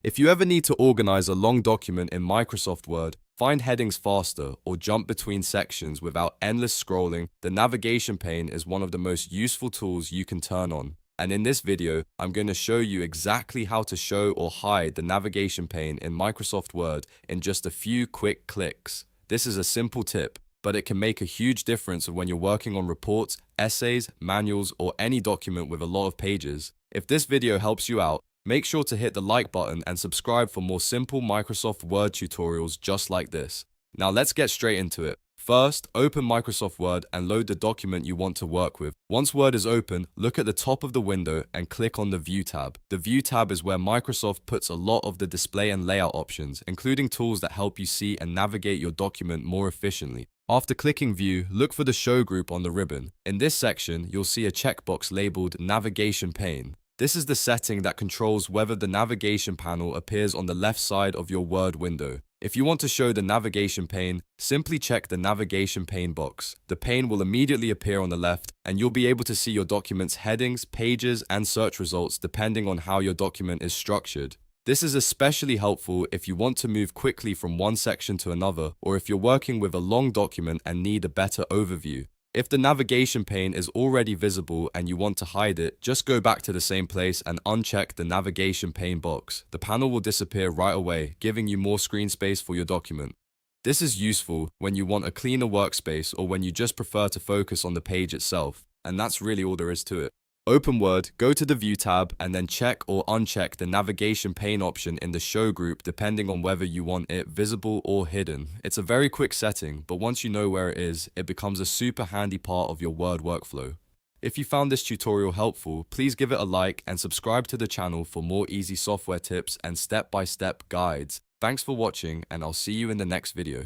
If you ever need to organize a long document in Microsoft Word, find headings faster, or jump between sections without endless scrolling, the navigation pane is one of the most useful tools you can turn on. And in this video, I'm going to show you exactly how to show or hide the navigation pane in Microsoft Word in just a few quick clicks. This is a simple tip, but it can make a huge difference when you're working on reports, essays, manuals, or any document with a lot of pages. If this video helps you out, make sure to hit the like button and subscribe for more simple Microsoft Word tutorials just like this. Now let's get straight into it. First, open Microsoft Word and load the document you want to work with. Once Word is open, look at the top of the window and click on the View tab. The View tab is where Microsoft puts a lot of the display and layout options, including tools that help you see and navigate your document more efficiently. After clicking View, look for the Show group on the ribbon. In this section, you'll see a checkbox labeled Navigation Pane. This is the setting that controls whether the navigation panel appears on the left side of your Word window. If you want to show the navigation pane, simply check the navigation pane box. The pane will immediately appear on the left, and you'll be able to see your document's headings, pages, and search results depending on how your document is structured. This is especially helpful if you want to move quickly from one section to another, or if you're working with a long document and need a better overview. If the navigation pane is already visible and you want to hide it, just go back to the same place and uncheck the navigation pane box. The panel will disappear right away, giving you more screen space for your document. This is useful when you want a cleaner workspace or when you just prefer to focus on the page itself. And that's really all there is to it. Open Word, go to the View tab, and then check or uncheck the navigation pane option in the Show group depending on whether you want it visible or hidden. It's a very quick setting, but once you know where it is, it becomes a super handy part of your Word workflow. If you found this tutorial helpful, please give it a like and subscribe to the channel for more easy software tips and step-by-step guides. Thanks for watching, and I'll see you in the next video.